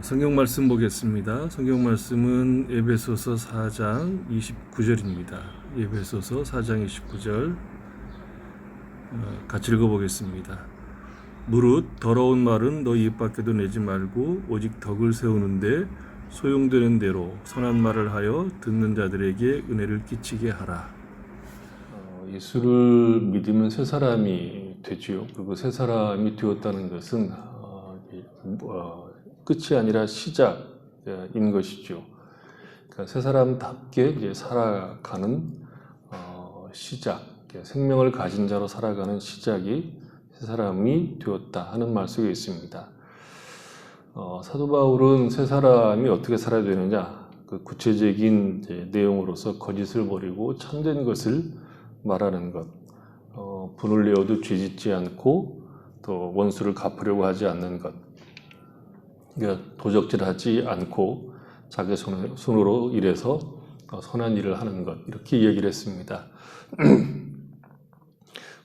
성경 말씀 보겠습니다. 성경 말씀은 에베소서 4장 29절입니다. 에베소서 4장 29절 같이 읽어보겠습니다. 무릇 더러운 말은 너희 입 밖에도 내지 말고 오직 덕을 세우는데 소용되는 대로 선한 말을 하여 듣는 자들에게 은혜를 끼치게 하라. 예수를 믿으면 새 사람이 되지요. 그리고 새 사람이 되었다는 것은 끝이 아니라 시작인 것이죠. 그러니까 새 사람답게 이제 살아가는 시작, 생명을 가진 자로 살아가는 시작이 새 사람이 되었다 하는 말씀이 있습니다. 사도 바울은 새 사람이 어떻게 살아야 되느냐, 그 구체적인 이제 내용으로서 거짓을 버리고 참된 것을 말하는 것, 분을 내어도 죄짓지 않고 또 원수를 갚으려고 하지 않는 것, 그러니까 도적질하지 않고 자기 손으로 일해서 선한 일을 하는 것, 이렇게 얘기를 했습니다.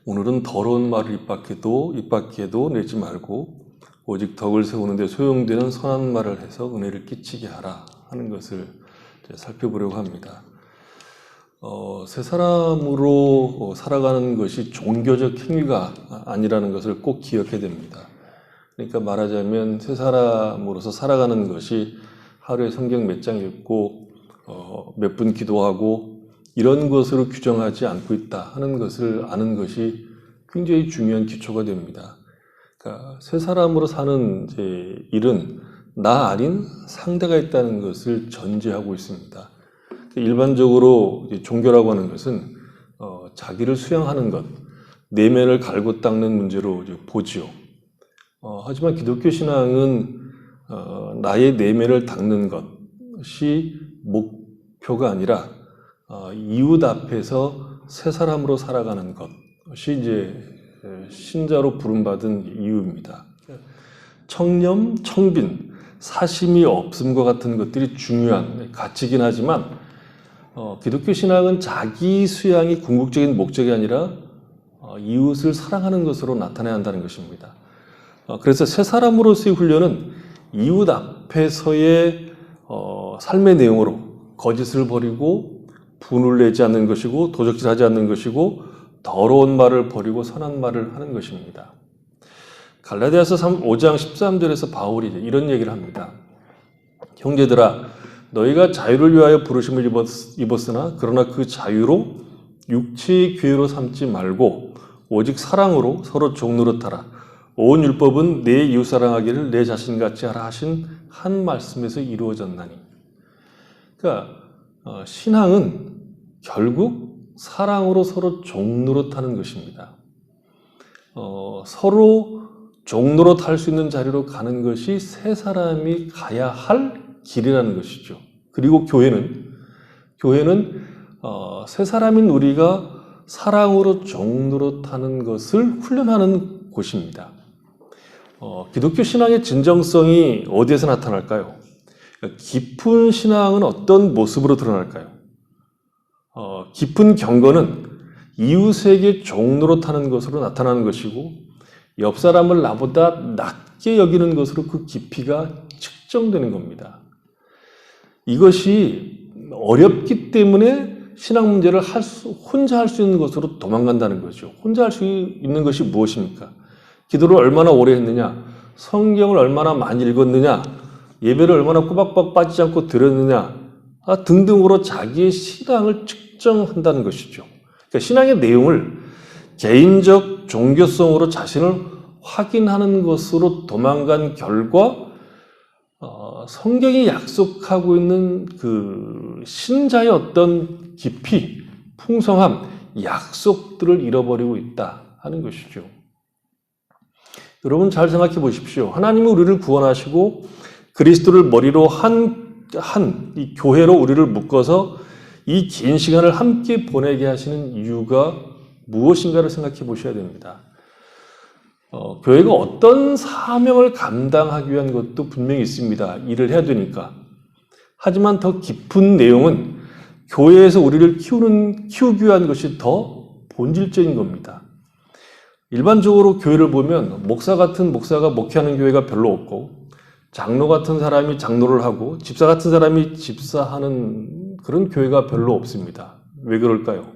오늘은 더러운 말을 입 밖에도 내지 말고 오직 덕을 세우는데 소용되는 선한 말을 해서 은혜를 끼치게 하라 하는 것을 살펴보려고 합니다. 새 사람으로 살아가는 것이 종교적 행위가 아니라는 것을 꼭 기억해야 됩니다. 그러니까 말하자면 새 사람으로서 살아가는 것이 하루에 성경 몇 장 읽고 몇 분 기도하고 이런 것으로 규정하지 않고 있다 하는 것을 아는 것이 굉장히 중요한 기초가 됩니다. 그러니까 새 사람으로 사는 일은 나 아닌 상대가 있다는 것을 전제하고 있습니다. 일반적으로 종교라고 하는 것은 자기를 수양하는 것, 내면을 갈고 닦는 문제로 보지요. 하지만 기독교 신앙은 나의 내면을 닦는 것이 목표가 아니라 이웃 앞에서 새 사람으로 살아가는 것이 이제 신자로 부름받은 이유입니다. 청렴, 청빈, 사심이 없음과 같은 것들이 중요한 가치이긴 하지만 기독교 신앙은 자기 수양이 궁극적인 목적이 아니라 이웃을 사랑하는 것으로 나타내야 한다는 것입니다. 그래서 새 사람으로서의 훈련은 이웃 앞에서의 삶의 내용으로 거짓을 버리고 분을 내지 않는 것이고 도적질하지 않는 것이고 더러운 말을 버리고 선한 말을 하는 것입니다. 갈라디아서 5장 13절에서 바울이 이런 얘기를 합니다. 형제들아, 너희가 자유를 위하여 부르심을 입었으나 그러나 그 자유로 육체의 기회로 삼지 말고 오직 사랑으로 서로 종노릇하라. 온 율법은 내 이웃 사랑하기를 내 자신같이 하라 하신 한 말씀에서 이루어졌나니. 그러니까 신앙은 결국 사랑으로 서로 종노릇하는 것입니다. 서로 종노릇할 수 있는 자리로 가는 것이 새 사람이 가야 할 길이라는 것이죠. 그리고 교회는 새 사람인 우리가 사랑으로 종노릇하는 것을 훈련하는 곳입니다. 기독교 신앙의 진정성이 어디에서 나타날까요? 깊은 신앙은 어떤 모습으로 드러날까요? 깊은 경건은 이웃에게 종노릇하는 것으로 나타나는 것이고 옆 사람을 나보다 낮게 여기는 것으로 그 깊이가 측정되는 겁니다. 이것이 어렵기 때문에 신앙 문제를 혼자 할 수 있는 것으로 도망간다는 거죠. 혼자 할 수 있는 것이 무엇입니까? 기도를 얼마나 오래 했느냐, 성경을 얼마나 많이 읽었느냐, 예배를 얼마나 꼬박꼬박 빠지지 않고 드렸느냐 등등으로 자기의 신앙을 측정한다는 것이죠. 그러니까 신앙의 내용을 개인적 종교성으로 자신을 확인하는 것으로 도망간 결과 성경이 약속하고 있는 그 신자의 어떤 깊이, 풍성함, 약속들을 잃어버리고 있다 하는 것이죠. 여러분 잘 생각해 보십시오. 하나님은 우리를 구원하시고 그리스도를 머리로 이 교회로 우리를 묶어서 이 긴 시간을 함께 보내게 하시는 이유가 무엇인가를 생각해 보셔야 됩니다. 교회가 어떤 사명을 감당하기 위한 것도 분명히 있습니다. 일을 해야 되니까. 하지만 더 깊은 내용은 교회에서 우리를 키우기 위한 것이 더 본질적인 겁니다. 일반적으로 교회를 보면 목사 같은 목사가 목회하는 교회가 별로 없고 장로 같은 사람이 장로를 하고 집사 같은 사람이 집사하는 그런 교회가 별로 없습니다. 왜 그럴까요?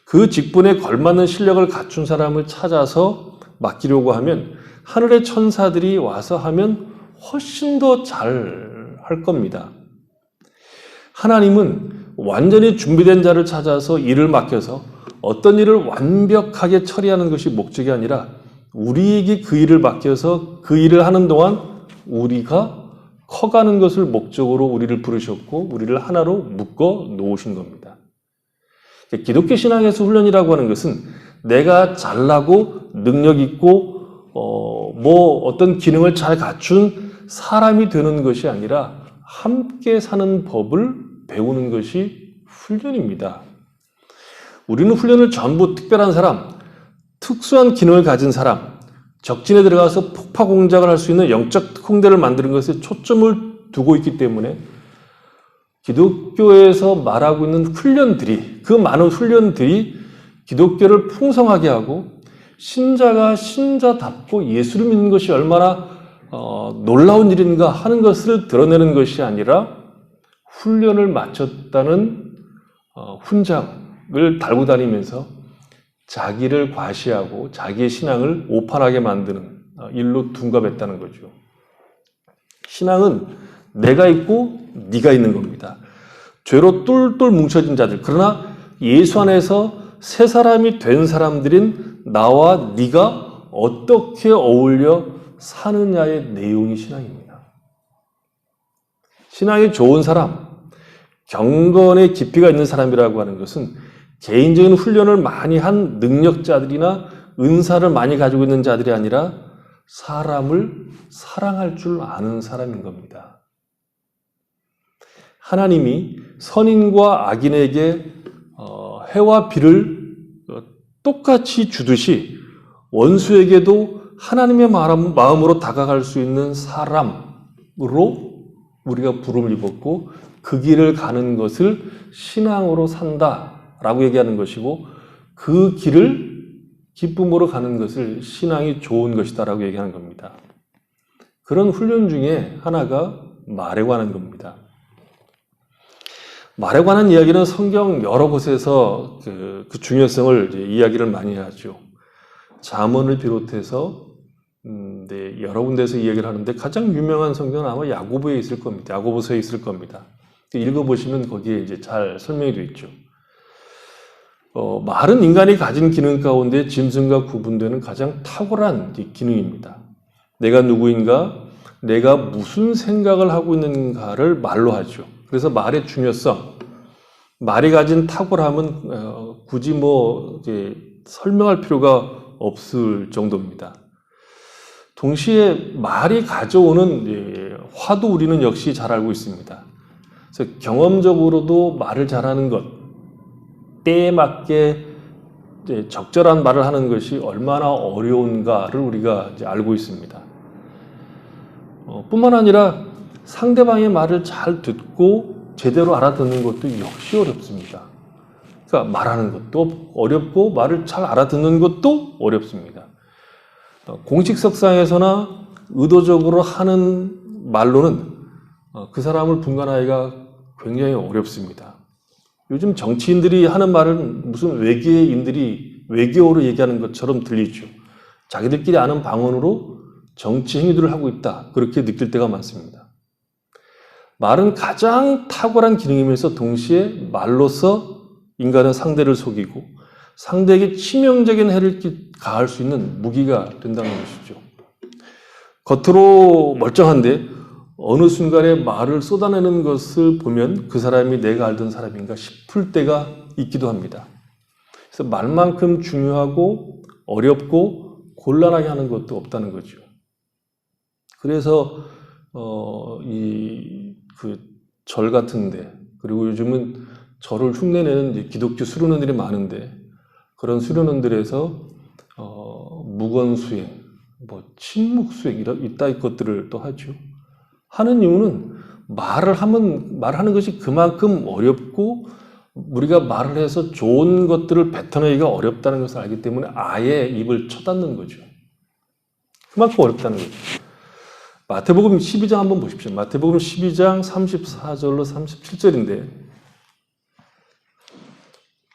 그 직분에 걸맞는 실력을 갖춘 사람을 찾아서 맡기려고 하면 하늘의 천사들이 와서 하면 훨씬 더 잘 할 겁니다. 하나님은 완전히 준비된 자를 찾아서 일을 맡겨서 어떤 일을 완벽하게 처리하는 것이 목적이 아니라 우리에게 그 일을 맡겨서 그 일을 하는 동안 우리가 커가는 것을 목적으로 우리를 부르셨고 우리를 하나로 묶어 놓으신 겁니다. 기독교 신앙에서 훈련이라고 하는 것은 내가 잘나고 능력 있고 어떤 기능을 잘 갖춘 사람이 되는 것이 아니라 함께 사는 법을 배우는 것이 훈련입니다. 우리는 훈련을 전부 특별한 사람, 특수한 기능을 가진 사람, 적진에 들어가서 폭파 공작을 할 수 있는 영적 특공대를 만드는 것에 초점을 두고 있기 때문에 기독교에서 말하고 있는 훈련들이, 그 많은 훈련들이 기독교를 풍성하게 하고 신자가 신자답고 예수를 믿는 것이 얼마나 놀라운 일인가 하는 것을 드러내는 것이 아니라 훈련을 마쳤다는 훈장을 달고 다니면서 자기를 과시하고 자기의 신앙을 오판하게 만드는 일로 둔갑했다는 거죠. 신앙은 내가 있고 네가 있는 겁니다. 죄로 똘똘 뭉쳐진 자들, 그러나 예수 안에서 새 사람이 된 사람들인 나와 네가 어떻게 어울려 사느냐의 내용이 신앙입니다. 신앙이 좋은 사람, 경건의 깊이가 있는 사람이라고 하는 것은 개인적인 훈련을 많이 한 능력자들이나 은사를 많이 가지고 있는 자들이 아니라 사람을 사랑할 줄 아는 사람인 겁니다. 하나님이 선인과 악인에게 해와 비를 똑같이 주듯이 원수에게도 하나님의 마음으로 다가갈 수 있는 사람으로 우리가 부름을 입었고 그 길을 가는 것을 신앙으로 산다라고 얘기하는 것이고 그 길을 기쁨으로 가는 것을 신앙이 좋은 것이다라고 얘기하는 겁니다. 그런 훈련 중에 하나가 말에 관한 겁니다. 말에 관한 이야기는 성경 여러 곳에서 그 중요성을 이야기를 많이 하죠. 잠언을 비롯해서 여러 군데에서 이야기를 하는데 가장 유명한 성경은 아마 야고보에 있을 겁니다. 야고보서에 있을 겁니다. 읽어보시면 거기에 이제 잘 설명이 되어 있죠. 말은 인간이 가진 기능 가운데 짐승과 구분되는 가장 탁월한 기능입니다. 내가 누구인가, 내가 무슨 생각을 하고 있는가를 말로 하죠. 그래서 말의 중요성, 말이 가진 탁월함은 굳이 설명할 필요가 없을 정도입니다. 동시에 말이 가져오는 화도 우리는 역시 잘 알고 있습니다. 그래서 경험적으로도 말을 잘하는 것, 때에 맞게 적절한 말을 하는 것이 얼마나 어려운가를 우리가 이제 알고 있습니다. 뿐만 아니라 상대방의 말을 잘 듣고 제대로 알아듣는 것도 역시 어렵습니다. 그러니까 말하는 것도 어렵고 말을 잘 알아듣는 것도 어렵습니다. 공식석상에서나 의도적으로 하는 말로는 그 사람을 분간하기가 굉장히 어렵습니다. 요즘 정치인들이 하는 말은 무슨 외계인들이 외계어로 얘기하는 것처럼 들리죠. 자기들끼리 아는 방언으로 정치 행위들을 하고 있다. 그렇게 느낄 때가 많습니다. 말은 가장 탁월한 기능이면서 동시에 말로서 인간은 상대를 속이고 상대에게 치명적인 해를 가할 수 있는 무기가 된다는 것이죠. 겉으로 멀쩡한데 어느 순간에 말을 쏟아내는 것을 보면 그 사람이 내가 알던 사람인가 싶을 때가 있기도 합니다. 그래서 말만큼 중요하고 어렵고 곤란하게 하는 것도 없다는 거죠. 그래서 절 같은데, 그리고 요즘은 절을 흉내내는 기독교 수련원들이 많은데 그런 수련원들에서 무건수행, 침묵수행 이따위 것들을 또 하죠. 하는 이유는 말하는 것이 그만큼 어렵고 우리가 말을 해서 좋은 것들을 뱉어내기가 어렵다는 것을 알기 때문에 아예 입을 쳐닫는 거죠. 그만큼 어렵다는 거죠. 마태복음 12장 한번 보십시오. 마태복음 12장 34절로 37절인데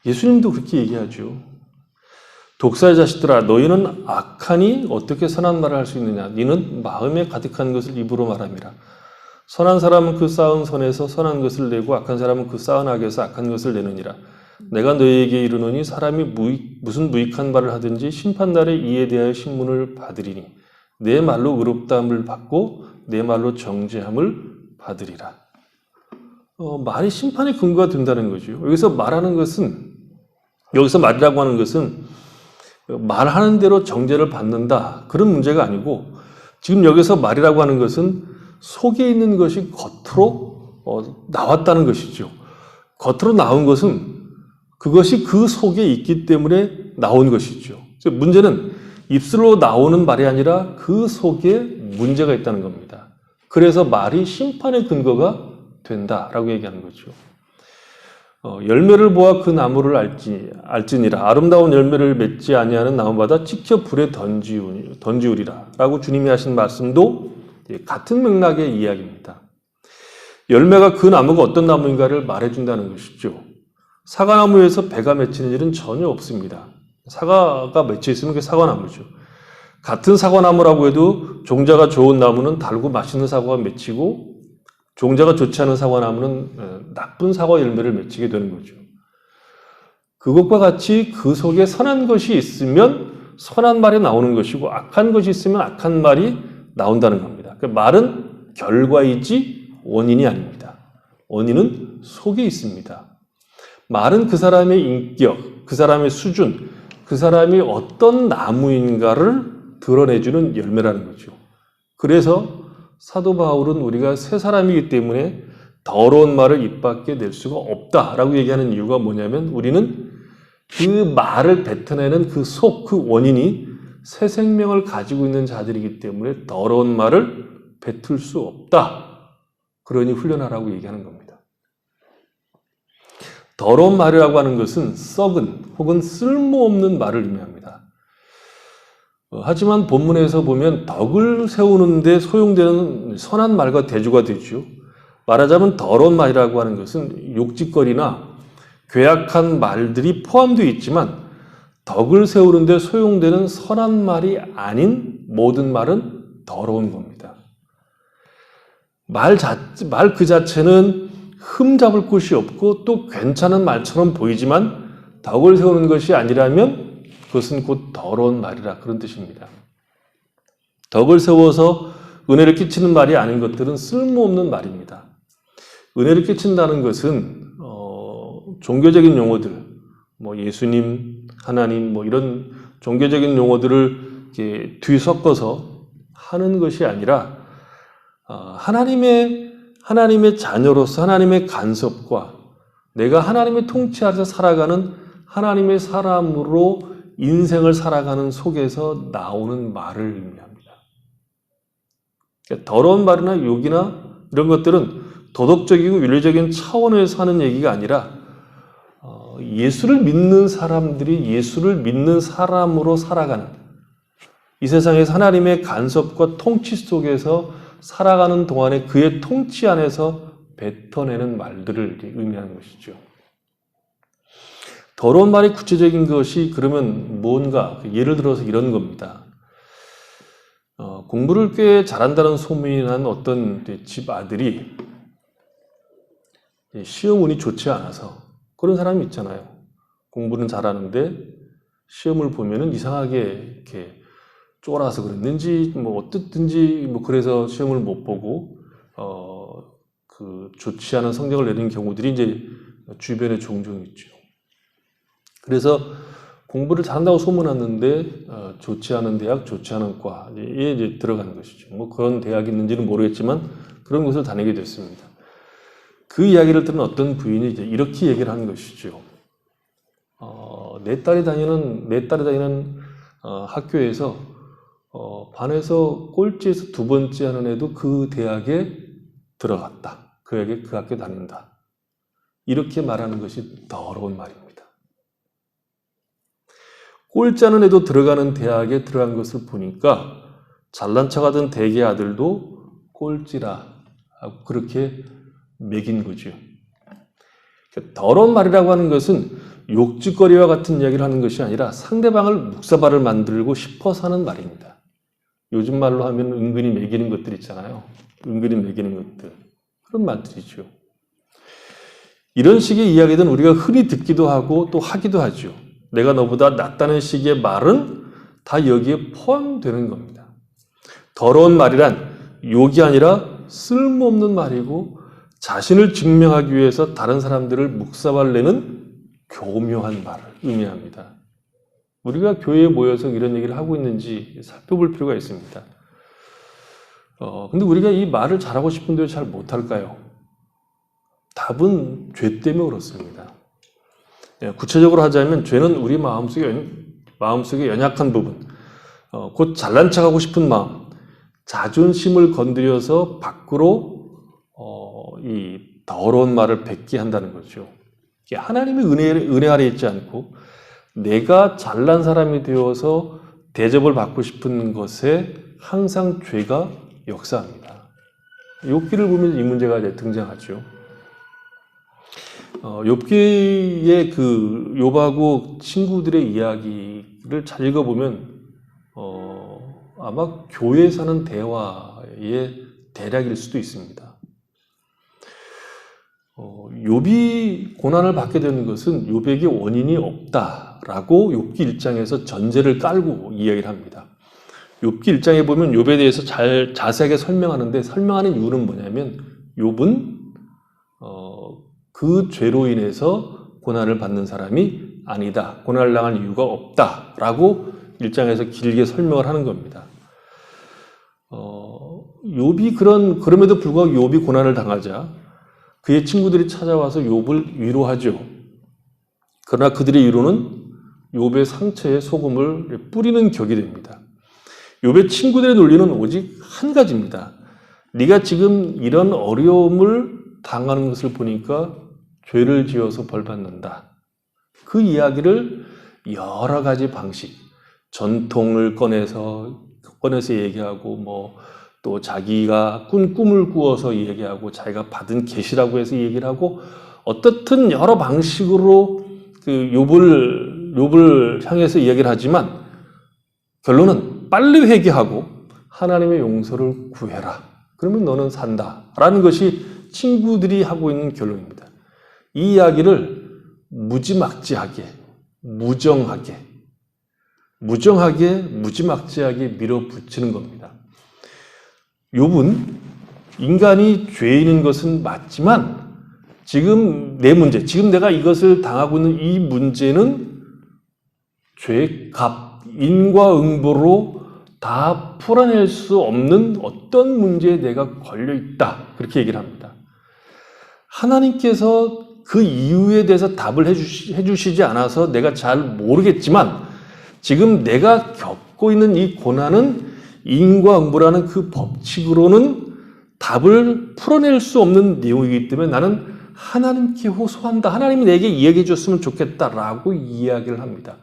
예수님도 그렇게 얘기하죠. 독사의 자식들아 너희는 악하니 어떻게 선한 말을 할 수 있느냐. 너희는 마음에 가득한 것을 입으로 말함이라. 선한 사람은 그 쌓은 선에서 선한 것을 내고 악한 사람은 그 쌓은 악에서 악한 것을 내느니라. 내가 너희에게 이르노니 사람이 무슨 무익한 말을 하든지 심판날에 이에 대하여 신문을 받으리니 내 말로 의롭다함을 받고 내 말로 정죄함을 받으리라. 말이 심판의 근거가 된다는 거죠. 여기서 말이라고 하는 것은 말하는 대로 정죄를 받는다 그런 문제가 아니고 지금 여기서 말이라고 하는 것은 속에 있는 것이 겉으로 나왔다는 것이죠. 겉으로 나온 것은 그것이 그 속에 있기 때문에 나온 것이죠. 문제는 입술로 나오는 말이 아니라 그 속에 문제가 있다는 겁니다. 그래서 말이 심판의 근거가 된다라고 얘기하는 거죠. 열매를 보아 그 나무를 알지니라. 아름다운 열매를 맺지 아니하는 나무마다 찍혀 불에 던지우리라 라고 주님이 하신 말씀도 같은 맥락의 이야기입니다. 열매가 그 나무가 어떤 나무인가를 말해준다는 것이죠. 사과나무에서 배가 맺히는 일은 전혀 없습니다. 사과가 맺혀 있으면 그게 사과나무죠. 같은 사과나무라고 해도 종자가 좋은 나무는 달고 맛있는 사과가 맺히고 종자가 좋지 않은 사과나무는 나쁜 사과 열매를 맺히게 되는 거죠. 그것과 같이 그 속에 선한 것이 있으면 선한 말이 나오는 것이고 악한 것이 있으면 악한 말이 나온다는 겁니다. 그러니까 말은 결과이지 원인이 아닙니다. 원인은 속에 있습니다. 말은 그 사람의 인격, 그 사람의 수준, 그 사람이 어떤 나무인가를 드러내주는 열매라는 거죠. 그래서 사도 바울은 우리가 새 사람이기 때문에 더러운 말을 입 밖에 낼 수가 없다라고 얘기하는 이유가 뭐냐면 우리는 그 말을 뱉어내는 그 속, 그 원인이 새 생명을 가지고 있는 자들이기 때문에 더러운 말을 뱉을 수 없다. 그러니 훈련하라고 얘기하는 겁니다. 더러운 말이라고 하는 것은 썩은 혹은 쓸모없는 말을 의미합니다. 하지만 본문에서 보면 덕을 세우는데 소용되는 선한 말과 대조가 되죠. 말하자면 더러운 말이라고 하는 것은 욕짓거리나 괴악한 말들이 포함되어 있지만 덕을 세우는데 소용되는 선한 말이 아닌 모든 말은 더러운 겁니다. 말 그 자체는 흠잡을 곳이 없고 또 괜찮은 말처럼 보이지만 덕을 세우는 것이 아니라면 그것은 곧 더러운 말이라 그런 뜻입니다. 덕을 세워서 은혜를 끼치는 말이 아닌 것들은 쓸모없는 말입니다. 은혜를 끼친다는 것은 종교적인 용어들, 예수님, 하나님, 이런 종교적인 용어들을 이렇게 뒤섞어서 하는 것이 아니라 하나님의 자녀로서 하나님의 간섭과 내가 하나님의 통치 아래서 살아가는 하나님의 사람으로 인생을 살아가는 속에서 나오는 말을 의미합니다. 그러니까 더러운 말이나 욕이나 이런 것들은 도덕적이고 윤리적인 차원에서 하는 얘기가 아니라 예수를 믿는 사람들이 예수를 믿는 사람으로 살아가는 이 세상에서 하나님의 간섭과 통치 속에서 살아가는 동안에 그의 통치 안에서 뱉어내는 말들을 의미하는 것이죠. 더러운 말이 구체적인 것이 그러면 뭔가 예를 들어서 이런 겁니다. 공부를 꽤 잘한다는 소문이 난 어떤 집 아들이 시험 운이 좋지 않아서 그런 사람이 있잖아요. 공부는 잘하는데 시험을 보면은 이상하게 이렇게 쫄아서 그랬는지 어떻든지 그래서 시험을 못 보고 좋지 않은 성적을 내는 경우들이 이제 주변에 종종 있죠. 그래서 공부를 잘한다고 소문났는데 좋지 않은 대학, 좋지 않은 과에 이제 들어가는 것이죠. 그런 대학이 있는지는 모르겠지만 그런 곳을 다니게 됐습니다. 그 이야기를 들은 어떤 부인이 이제 이렇게 얘기를 하는 것이죠. 내 딸이 다니는 학교에서 반에서 꼴찌에서 두 번째 하는 애도 그 대학에 들어갔다. 그 학교 다닌다. 이렇게 말하는 것이 더러운 말입니다. 꼴찌 하는 애도 들어가는 대학에 들어간 것을 보니까 잘난 척하던 대개 아들도 꼴찌라 하고 그렇게 매긴 거죠. 더러운 말이라고 하는 것은 욕짓거리와 같은 이야기를 하는 것이 아니라 상대방을 묵사발을 만들고 싶어서 하는 말입니다. 요즘 말로 하면 은근히 매기는 것들 있잖아요. 은근히 매기는 것들. 그런 말들이죠. 이런 식의 이야기는 우리가 흔히 듣기도 하고 또 하기도 하죠. 내가 너보다 낫다는 식의 말은 다 여기에 포함되는 겁니다. 더러운 말이란 욕이 아니라 쓸모없는 말이고 자신을 증명하기 위해서 다른 사람들을 묵사발내는 교묘한 말을 의미합니다. 우리가 교회에 모여서 이런 얘기를 하고 있는지 살펴볼 필요가 있습니다. 근데 우리가 이 말을 잘하고 싶은데 잘 못할까요? 답은 죄 때문에 그렇습니다. 구체적으로 하자면 죄는 우리 마음속에 연약한 부분, 곧 잘난 척하고 싶은 마음, 자존심을 건드려서 밖으로 이 더러운 말을 뱉게 한다는 거죠. 하나님의 은혜 아래 있지 않고 내가 잘난 사람이 되어서 대접을 받고 싶은 것에 항상 죄가 역사합니다. 욥기를 보면 이 문제가 등장하죠. 욥기의 그 욥하고 친구들의 이야기를 잘 읽어보면 아마 교회에 사는 대화의 대략일 수도 있습니다. 욥이 고난을 받게 되는 것은 욥에게 원인이 없다라고 욥기 1장에서 전제를 깔고 이야기를 합니다. 욥기 1장에 보면 욥에 대해서 자세하게 설명하는데 설명하는 이유는 뭐냐면 욥은 그 죄로 인해서 고난을 받는 사람이 아니다. 고난을 당할 이유가 없다라고 1장에서 길게 설명을 하는 겁니다. 욥이 그럼에도 불구하고 욥이 고난을 당하자 그의 친구들이 찾아와서 욥을 위로하죠. 그러나 그들의 위로는 욥의 상처에 소금을 뿌리는 격이 됩니다. 욥의 친구들의 논리는 오직 한 가지입니다. 네가 지금 이런 어려움을 당하는 것을 보니까 죄를 지어서 벌 받는다. 그 이야기를 여러 가지 방식, 전통을 꺼내서 얘기하고 또 자기가 꾼 꿈을 꾸어서 얘기하고 자기가 받은 계시라고 해서 얘기를 하고 어떻든 여러 방식으로 그 욥을 향해서 이야기를 하지만 결론은 빨리 회개하고 하나님의 용서를 구해라. 그러면 너는 산다라는 것이 친구들이 하고 있는 결론입니다. 이 이야기를 무지막지하게, 무지막지하게 밀어붙이는 겁니다. 욥은 인간이 죄인인 것은 맞지만 지금 내 문제, 지금 내가 이것을 당하고 있는 이 문제는 죄의 값, 인과응보로 다 풀어낼 수 없는 어떤 문제에 내가 걸려있다. 그렇게 얘기를 합니다. 하나님께서 그 이유에 대해서 답을 해주시지 않아서 내가 잘 모르겠지만 지금 내가 겪고 있는 이 고난은 인과응보라는 그 법칙으로는 답을 풀어낼 수 없는 내용이기 때문에 나는 하나님께 호소한다. 하나님이 내게 이야기해 줬으면 좋겠다라고 이야기를 합니다.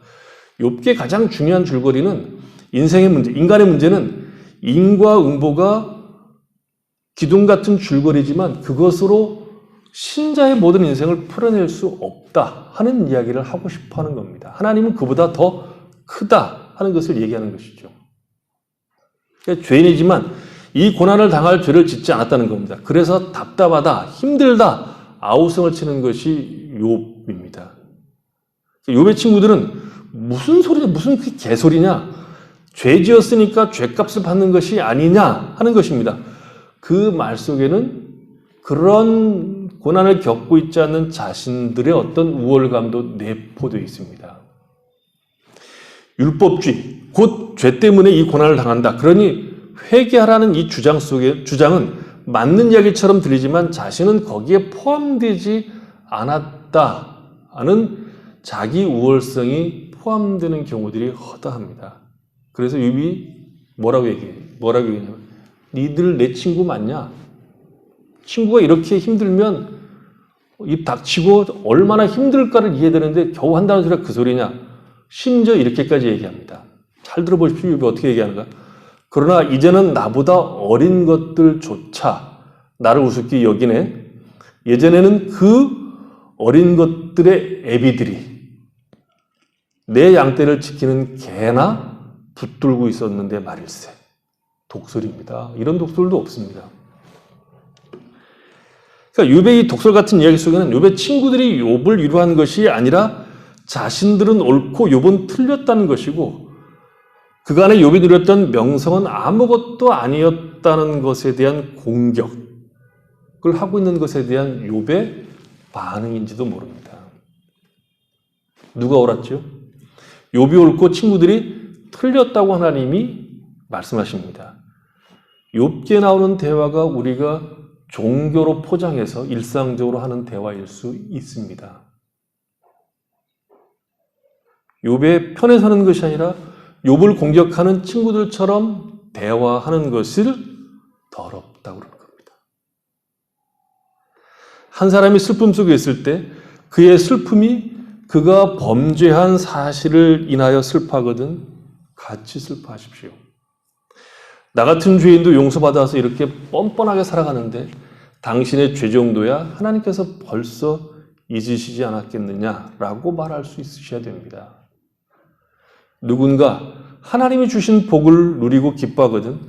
욥기의 가장 중요한 줄거리는 인생의 문제, 인간의 문제는 인과응보가 기둥 같은 줄거리지만 그것으로 신자의 모든 인생을 풀어낼 수 없다 하는 이야기를 하고 싶어 하는 겁니다. 하나님은 그보다 더 크다 하는 것을 얘기하는 것이죠. 그러니까 죄인이지만 이 고난을 당할 죄를 짓지 않았다는 겁니다. 그래서 답답하다, 힘들다, 아우성을 치는 것이 욥입니다. 욥의 친구들은 무슨 소리냐, 무슨 개소리냐, 죄 지었으니까 죄값을 받는 것이 아니냐 하는 것입니다. 그 말 속에는 그런 고난을 겪고 있지 않는 자신들의 어떤 우월감도 내포되어 있습니다. 율법주의, 곧 죄 때문에 이 고난을 당한다. 그러니 회개하라는 이 주장은 맞는 이야기처럼 들리지만 자신은 거기에 포함되지 않았다 하는 자기 우월성이 포함되는 경우들이 허다합니다. 그래서 욥이 뭐라고 얘기냐면 니들 내 친구 맞냐? 친구가 이렇게 힘들면 입 닥치고 얼마나 힘들까를 이해되는데 겨우 한다는 소리가 그 소리냐? 심지어 이렇게까지 얘기합니다. 잘 들어보십시오. 욥이 어떻게 얘기하는가? 그러나 이제는 나보다 어린 것들조차 나를 우습게 여기네. 예전에는 그 어린 것들의 애비들이 내 양떼를 지키는 개나 붙들고 있었는데 말일세. 독설입니다. 이런 독설도 없습니다. 그러니까 욥의 이 독설 같은 이야기 속에는 욥의 친구들이 욥을 위로한 것이 아니라 자신들은 옳고 욥은 틀렸다는 것이고 그간에 욥이 누렸던 명성은 아무것도 아니었다는 것에 대한 공격을 하고 있는 것에 대한 욥의 반응인지도 모릅니다. 누가 옳았죠? 욥이 옳고 친구들이 틀렸다고 하나님이 말씀하십니다. 욥기에 나오는 대화가 우리가 종교로 포장해서 일상적으로 하는 대화일 수 있습니다. 욥의 편에 서는 것이 아니라 욥을 공격하는 친구들처럼 대화하는 것을 더럽다고 그러는 겁니다. 한 사람이 슬픔 속에 있을 때 그의 슬픔이 그가 범죄한 사실을 인하여 슬퍼하거든 같이 슬퍼하십시오. 나 같은 죄인도 용서받아서 이렇게 뻔뻔하게 살아가는데 당신의 죄 정도야 하나님께서 벌써 잊으시지 않았겠느냐라고 말할 수 있으셔야 됩니다. 누군가 하나님이 주신 복을 누리고 기뻐하거든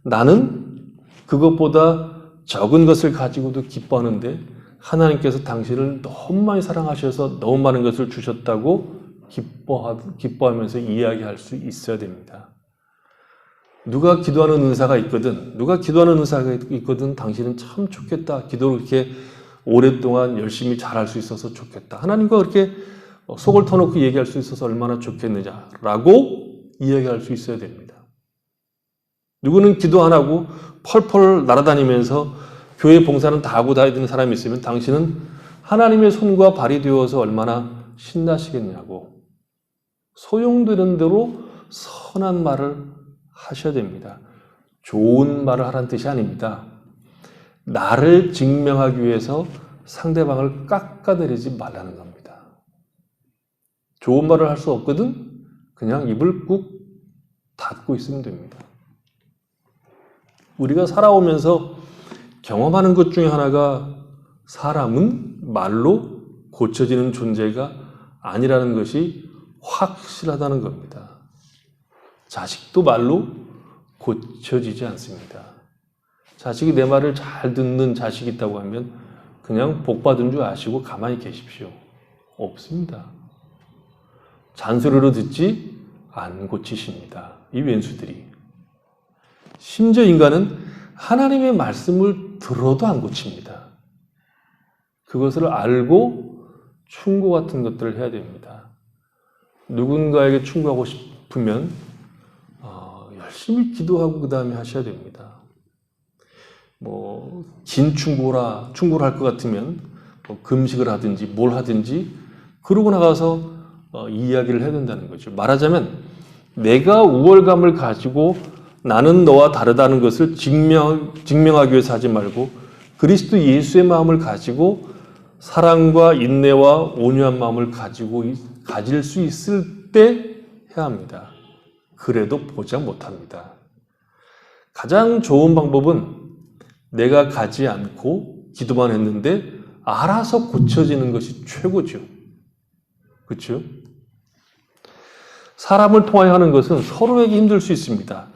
나는 그것보다 적은 것을 가지고도 기뻐하는데 하나님께서 당신을 너무 많이 사랑하셔서 너무 많은 것을 주셨다고 기뻐하면서 이야기할 수 있어야 됩니다. 누가 기도하는 은사가 있거든 당신은 참 좋겠다. 기도를 그렇게 오랫동안 열심히 잘할 수 있어서 좋겠다. 하나님과 그렇게 속을 터놓고 얘기할 수 있어서 얼마나 좋겠느냐라고 이야기할 수 있어야 됩니다. 누구는 기도 안 하고 펄펄 날아다니면서 교회 봉사는 다 하고 다니는 사람이 있으면 당신은 하나님의 손과 발이 되어서 얼마나 신나시겠냐고 소용되는 대로 선한 말을 하셔야 됩니다. 좋은 말을 하라는 뜻이 아닙니다. 나를 증명하기 위해서 상대방을 깎아내리지 말라는 겁니다. 좋은 말을 할 수 없거든 그냥 입을 꾹 닫고 있으면 됩니다. 우리가 살아오면서 경험하는 것 중에 하나가 사람은 말로 고쳐지는 존재가 아니라는 것이 확실하다는 겁니다. 자식도 말로 고쳐지지 않습니다. 자식이 내 말을 잘 듣는 자식이 있다고 하면 그냥 복 받은 줄 아시고 가만히 계십시오. 없습니다. 잔소리로 듣지 안 고치십니다. 이 왼수들이. 심지어 인간은 하나님의 말씀을 들어도 안 고칩니다. 그것을 알고 충고 같은 것들을 해야 됩니다. 누군가에게 충고하고 싶으면 열심히 기도하고 그 다음에 하셔야 됩니다. 긴 충고를 할 것 같으면 금식을 하든지 뭘 하든지 그러고 나가서 이야기를 해야 된다는 거죠. 말하자면 내가 우월감을 가지고 나는 너와 다르다는 것을 증명하기 위해서 하지 말고 그리스도 예수의 마음을 가지고 사랑과 인내와 온유한 마음을 가질 수 있을 때 해야 합니다. 그래도 보장 못합니다. 가장 좋은 방법은 내가 가지 않고 기도만 했는데 알아서 고쳐지는 것이 최고죠. 그렇죠? 사람을 통하여 하는 것은 서로에게 힘들 수 있습니다.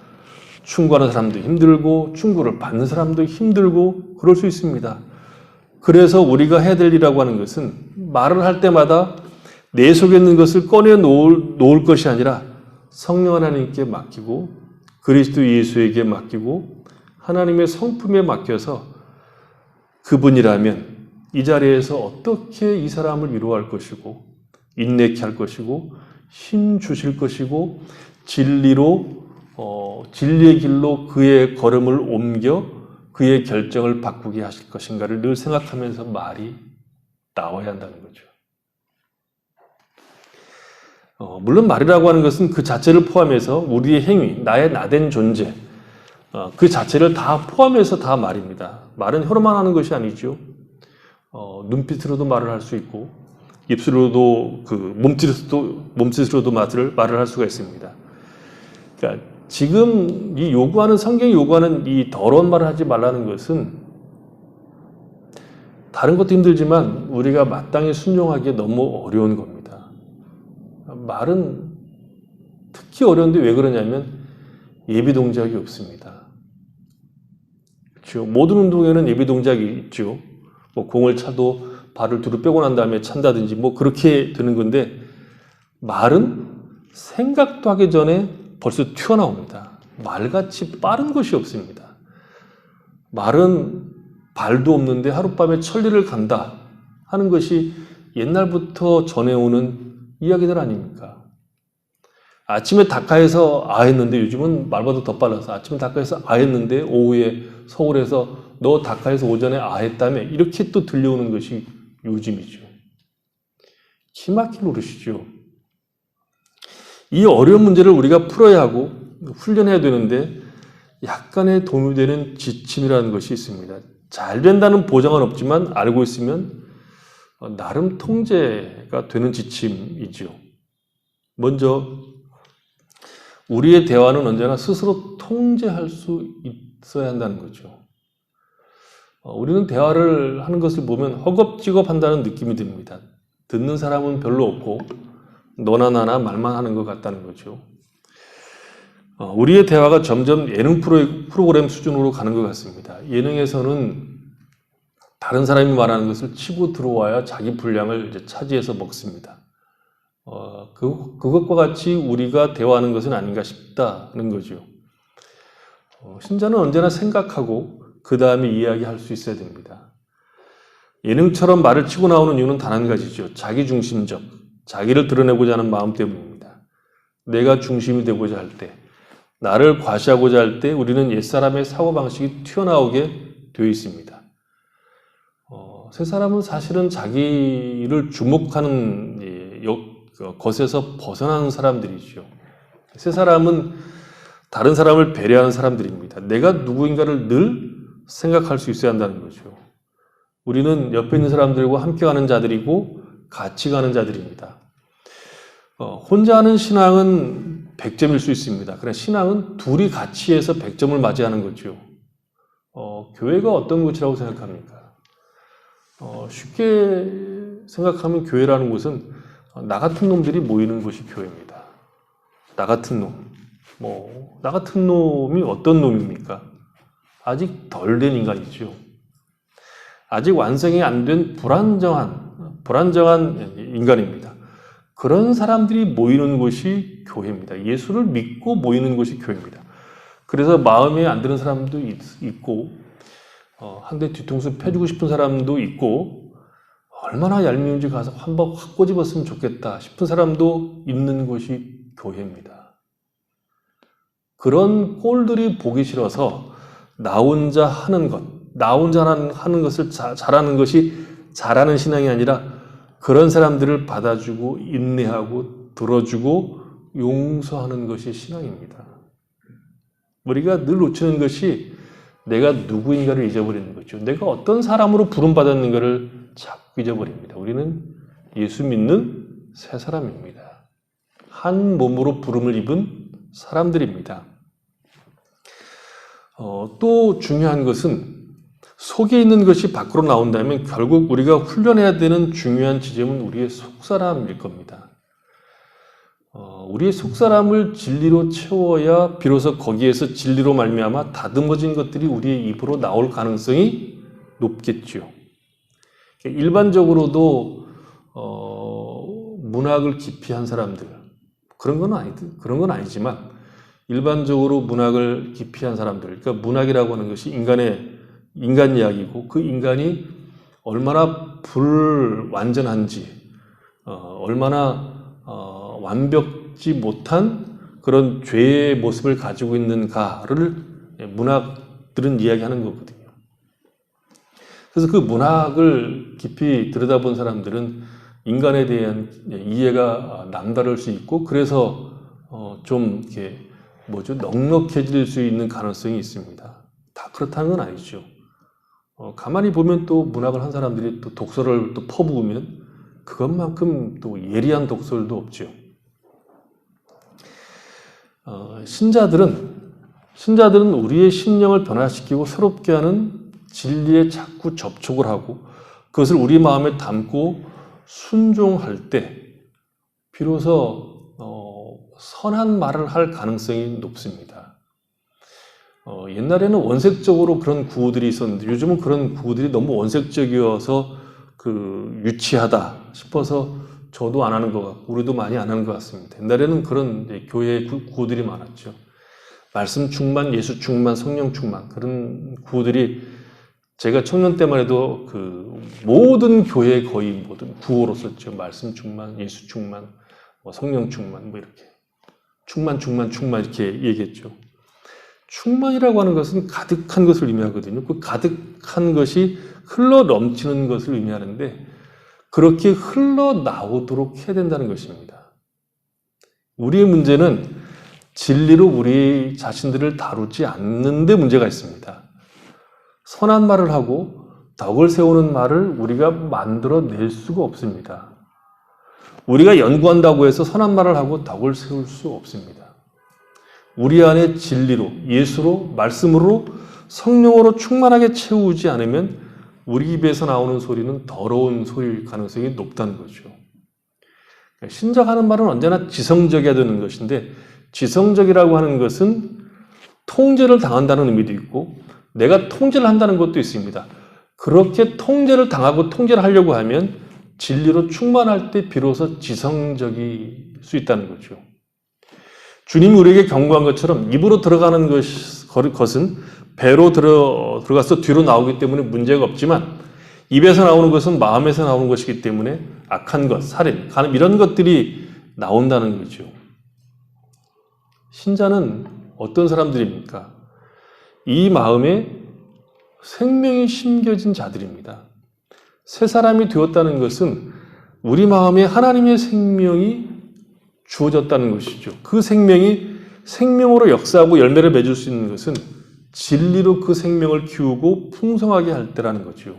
충고하는 사람도 힘들고 충고를 받는 사람도 힘들고 그럴 수 있습니다. 그래서 우리가 해야 될 일이라고 하는 것은 말을 할 때마다 내 속에 있는 것을 꺼내 놓을 것이 아니라 성령 하나님께 맡기고 그리스도 예수에게 맡기고 하나님의 성품에 맡겨서 그분이라면 이 자리에서 어떻게 이 사람을 위로할 것이고 인내케 할 것이고 힘 주실 것이고 진리의 길로 그의 걸음을 옮겨 그의 결정을 바꾸게 하실 것인가를 늘 생각하면서 말이 나와야 한다는 거죠. 물론 말이라고 하는 것은 그 자체를 포함해서 우리의 행위, 나의 나된 존재, 그 자체를 다 포함해서 다 말입니다. 말은 혀로만 하는 것이 아니죠. 눈빛으로도 말을 할 수 있고 입술로도 몸짓으로도 말을 할 수가 있습니다. 그러니까 지금 이 성경이 요구하는 이 더러운 말을 하지 말라는 것은 다른 것도 힘들지만 우리가 마땅히 순종하기에 너무 어려운 겁니다. 말은 특히 어려운데 왜 그러냐면 예비 동작이 없습니다. 그렇죠? 모든 운동에는 예비 동작이 있죠. 뭐 공을 차도 발을 뒤로 빼고 난 다음에 찬다든지 뭐 그렇게 되는 건데 말은 생각도 하기 전에 벌써 튀어나옵니다. 말같이 빠른 것이 없습니다. 말은 발도 없는데 하룻밤에 천리를 간다 하는 것이 옛날부터 전해오는 이야기들 아닙니까? 아침에 다카에서 아 했는데 요즘은 말보다 더 빨라서 아침에 다카에서 아 했는데 오후에 서울에서 너 다카에서 오전에 아 했다며 이렇게 또 들려오는 것이 요즘이죠. 기막힐 노릇이죠. 이 어려운 문제를 우리가 풀어야 하고 훈련해야 되는데 약간의 도움이 되는 지침이라는 것이 있습니다. 잘 된다는 보장은 없지만 알고 있으면 나름 통제가 되는 지침이죠. 먼저 우리의 대화는 언제나 스스로 통제할 수 있어야 한다는 거죠. 우리는 대화를 하는 것을 보면 허겁지겁한다는 느낌이 듭니다. 듣는 사람은 별로 없고 너나 나나 말만 하는 것 같다는 거죠. 우리의 대화가 점점 예능 프로그램 수준으로 가는 것 같습니다. 예능에서는 다른 사람이 말하는 것을 치고 들어와야 자기 분량을 이제 차지해서 먹습니다. 그것과 같이 우리가 대화하는 것은 아닌가 싶다는 거죠. 신자는 언제나 생각하고 그 다음에 이야기할 수 있어야 됩니다. 예능처럼 말을 치고 나오는 이유는 단 한 가지죠. 자기중심적, 자기를 드러내고자 하는 마음 때문입니다. 내가 중심이 되고자 할 때, 나를 과시하고자 할 때 우리는 옛사람의 사고방식이 튀어나오게 되어 있습니다. 새 사람은 사실은 자기를 주목하는 것에서 벗어나는 사람들이죠. 새 사람은 다른 사람을 배려하는 사람들입니다. 내가 누구인가를 늘 생각할 수 있어야 한다는 거죠. 우리는 옆에 있는 사람들과 함께 가는 자들이고 같이 가는 자들입니다. 혼자 하는 신앙은 100점일 수 있습니다. 그러나 신앙은 둘이 같이 해서 100점을 맞이하는 거죠. 교회가 어떤 곳이라고 생각합니까? 쉽게 생각하면 교회라는 곳은 나 같은 놈들이 모이는 곳이 교회입니다. 나 같은 놈. 나 같은 놈이 어떤 놈입니까? 아직 덜 된 인간이죠. 아직 완성이 안 된 불안정한 인간입니다. 그런 사람들이 모이는 곳이 교회입니다. 예수를 믿고 모이는 곳이 교회입니다. 그래서 마음에 안 드는 사람도 있고 한 대 뒤통수 펴주고 싶은 사람도 있고 얼마나 얄미운지 가서 한번 확 꼬집었으면 좋겠다 싶은 사람도 있는 곳이 교회입니다. 그런 꼴들이 보기 싫어서 나 혼자 하는 것, 나 혼자 하는 것을 잘하는 것이 잘하는 신앙이 아니라 그런 사람들을 받아주고 인내하고 들어주고 용서하는 것이 신앙입니다. 우리가 늘 놓치는 것이 내가 누구인가를 잊어버리는 거죠. 내가 어떤 사람으로 부름받았는가를 자꾸 잊어버립니다. 우리는 예수 믿는 새 사람입니다. 한 몸으로 부름을 입은 사람들입니다. 또 중요한 것은 속에 있는 것이 밖으로 나온다면 결국 우리가 훈련해야 되는 중요한 지점은 우리의 속사람일 겁니다. 우리의 속사람을 진리로 채워야 비로소 거기에서 진리로 말미암아 다듬어진 것들이 우리의 입으로 나올 가능성이 높겠죠. 일반적으로도 문학을 깊이 한 사람들 그런 건 아니지만 일반적으로 문학을 깊이 한 사람들, 그러니까 문학이라고 하는 것이 인간 이야기고 그 인간이 얼마나 불완전한지, 얼마나 완벽지 못한 그런 죄의 모습을 가지고 있는가를 문학들은 이야기하는 거거든요. 그래서 그 문학을 깊이 들여다본 사람들은 인간에 대한 이해가 남다를 수 있고 그래서 좀 이렇게 넉넉해질 수 있는 가능성이 있습니다. 다 그렇다는 건 아니죠. 가만히 보면 또 문학을 한 사람들이 또 독서를 또 퍼부으면 그것만큼 또 예리한 독설도 없죠. 신자들은 우리의 심령을 변화시키고 새롭게 하는 진리에 자꾸 접촉을 하고 그것을 우리 마음에 담고 순종할 때 비로소 선한 말을 할 가능성이 높습니다. 옛날에는 원색적으로 그런 구호들이 있었는데 요즘은 그런 구호들이 너무 원색적이어서 유치하다 싶어서 저도 안 하는 것 같고 우리도 많이 안 하는 것 같습니다. 옛날에는 그런 교회 구호들이 많았죠. 말씀 충만, 예수 충만, 성령 충만 그런 구호들이 제가 청년 때만 해도 모든 교회 거의 모든 구호로 썼죠. 말씀 충만, 예수 충만, 성령 충만 이렇게 충만 이렇게 얘기했죠. 충만이라고 하는 것은 가득한 것을 의미하거든요. 그 가득한 것이 흘러 넘치는 것을 의미하는데 그렇게 흘러나오도록 해야 된다는 것입니다. 우리의 문제는 진리로 우리 자신들을 다루지 않는 데 문제가 있습니다. 선한 말을 하고 덕을 세우는 말을 우리가 만들어낼 수가 없습니다. 우리가 연구한다고 해서 선한 말을 하고 덕을 세울 수 없습니다. 우리 안에 진리로, 예수로, 말씀으로, 성령으로 충만하게 채우지 않으면 우리 입에서 나오는 소리는 더러운 소리일 가능성이 높다는 거죠. 신자가 하는 말은 언제나 지성적이어야 되는 것인데 지성적이라고 하는 것은 통제를 당한다는 의미도 있고 내가 통제를 한다는 것도 있습니다. 그렇게 통제를 당하고 통제를 하려고 하면 진리로 충만할 때 비로소 지성적일 수 있다는 거죠. 주님이 우리에게 경고한 것처럼 입으로 들어가는 것은 배로 들어가서 뒤로 나오기 때문에 문제가 없지만 입에서 나오는 것은 마음에서 나오는 것이기 때문에 악한 것, 살인, 간음 이런 것들이 나온다는 거죠. 신자는 어떤 사람들입니까? 이 마음에 생명이 심겨진 자들입니다. 새 사람이 되었다는 것은 우리 마음에 하나님의 생명이 주어졌다는 것이죠. 그 생명이 생명으로 역사하고 열매를 맺을 수 있는 것은 진리로 그 생명을 키우고 풍성하게 할 때라는 거죠.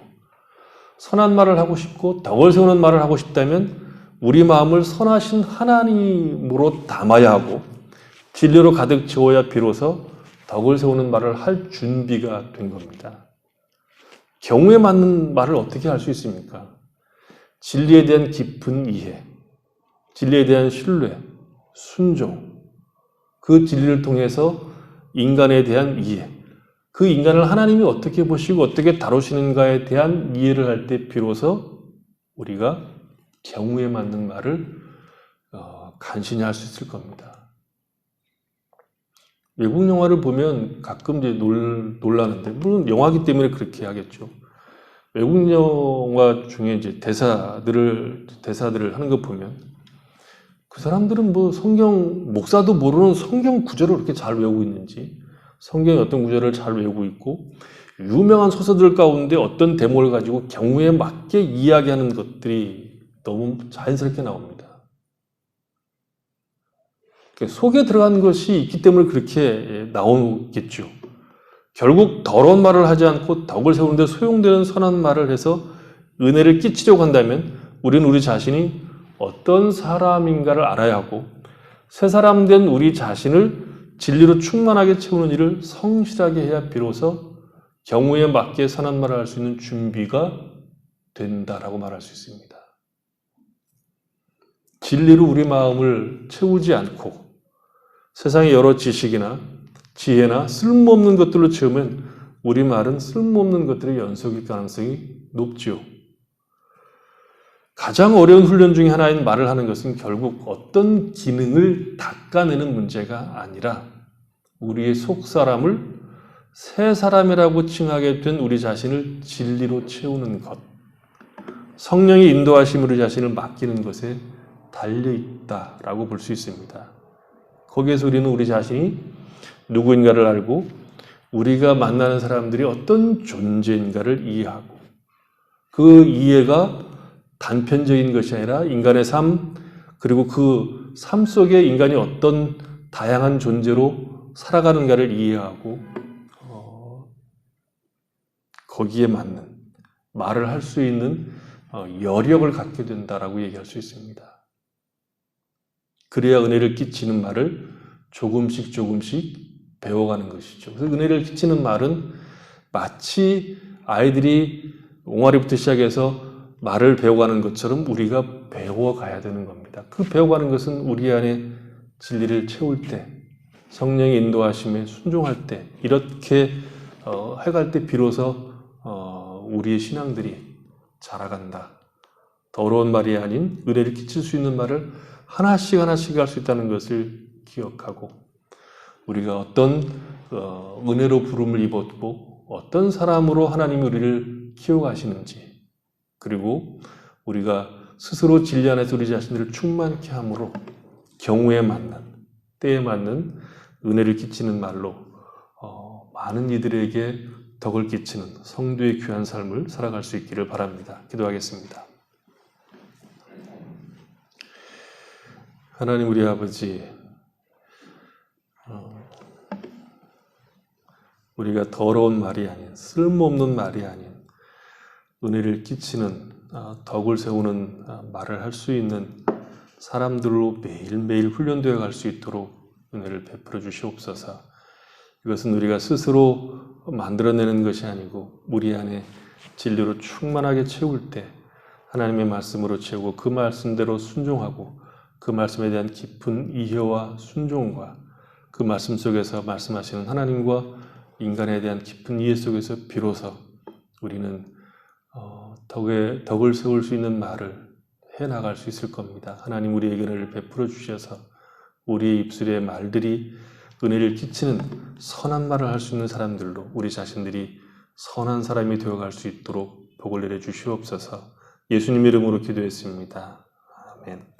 선한 말을 하고 싶고 덕을 세우는 말을 하고 싶다면 우리 마음을 선하신 하나님으로 담아야 하고 진리로 가득 채워야 비로소 덕을 세우는 말을 할 준비가 된 겁니다. 경우에 맞는 말을 어떻게 할 수 있습니까? 진리에 대한 깊은 이해, 진리에 대한 신뢰, 순종, 그 진리를 통해서 인간에 대한 이해, 그 인간을 하나님이 어떻게 보시고 어떻게 다루시는가에 대한 이해를 할 때 비로소 우리가 경우에 맞는 말을 간신히 할 수 있을 겁니다. 외국 영화를 보면 가끔 이제 놀라는데, 물론 영화기 때문에 그렇게 하겠죠. 외국 영화 중에 이제 대사들을 하는 거 보면 그 사람들은 목사도 모르는 성경 구절을 그렇게 잘 외우고 있는지, 성경의 어떤 구절을 잘 외우고 있고, 유명한 소설들 가운데 어떤 대목을 가지고 경우에 맞게 이야기하는 것들이 너무 자연스럽게 나옵니다. 속에 들어간 것이 있기 때문에 그렇게 나오겠죠. 결국 더러운 말을 하지 않고 덕을 세우는데 소용되는 선한 말을 해서 은혜를 끼치려고 한다면 우리는 우리 자신이 어떤 사람인가를 알아야 하고 새 사람 된 우리 자신을 진리로 충만하게 채우는 일을 성실하게 해야 비로소 경우에 맞게 선한 말을 할 수 있는 준비가 된다라고 말할 수 있습니다. 진리로 우리 마음을 채우지 않고 세상의 여러 지식이나 지혜나 쓸모없는 것들로 채우면 우리 말은 쓸모없는 것들의 연속일 가능성이 높지요. 가장 어려운 훈련 중에 하나인 말을 하는 것은 결국 어떤 기능을 닦아내는 문제가 아니라 우리의 속사람을 새 사람이라고 칭하게 된 우리 자신을 진리로 채우는 것, 성령의 인도하심으로 우리 자신을 맡기는 것에 달려있다라고 볼 수 있습니다. 거기에서 우리는 우리 자신이 누구인가를 알고 우리가 만나는 사람들이 어떤 존재인가를 이해하고 그 이해가 단편적인 것이 아니라 인간의 삶, 그리고 그 삶 속에 인간이 어떤 다양한 존재로 살아가는가를 이해하고 거기에 맞는 말을 할 수 있는 여력을 갖게 된다라고 얘기할 수 있습니다. 그래야 은혜를 끼치는 말을 조금씩 조금씩 배워가는 것이죠. 그래서 은혜를 끼치는 말은 마치 아이들이 옹알이부터 시작해서 말을 배워가는 것처럼 우리가 배워가야 되는 겁니다. 그 배워가는 것은 우리 안에 진리를 채울 때, 성령의 인도하심에 순종할 때, 이렇게 해갈 때 비로소 우리의 신앙들이 자라간다. 더러운 말이 아닌 은혜를 끼칠 수 있는 말을 하나씩 하나씩 할 수 있다는 것을 기억하고, 우리가 어떤 은혜로 부름을 입었고 어떤 사람으로 하나님이 우리를 키워가시는지, 그리고 우리가 스스로 진리 안에서 우리 자신들을 충만케 함으로 경우에 맞는, 때에 맞는 은혜를 끼치는 말로 많은 이들에게 덕을 끼치는 성도의 귀한 삶을 살아갈 수 있기를 바랍니다. 기도하겠습니다. 하나님 우리 아버지, 우리가 더러운 말이 아닌, 쓸모없는 말이 아닌 은혜를 끼치는, 덕을 세우는 말을 할 수 있는 사람들로 매일매일 훈련되어 갈 수 있도록 은혜를 베풀어 주시옵소서. 이것은 우리가 스스로 만들어내는 것이 아니고 우리 안에 진리로 충만하게 채울 때 하나님의 말씀으로 채우고 그 말씀대로 순종하고 그 말씀에 대한 깊은 이해와 순종과 그 말씀 속에서 말씀하시는 하나님과 인간에 대한 깊은 이해 속에서 비로소 우리는 덕을 세울 수 있는 말을 해나갈 수 있을 겁니다. 하나님 우리에게 은혜를 베풀어 주셔서 우리의 입술의 말들이 은혜를 끼치는 선한 말을 할 수 있는 사람들로 우리 자신들이 선한 사람이 되어갈 수 있도록 복을 내려 주시옵소서. 예수님 이름으로 기도했습니다. 아멘.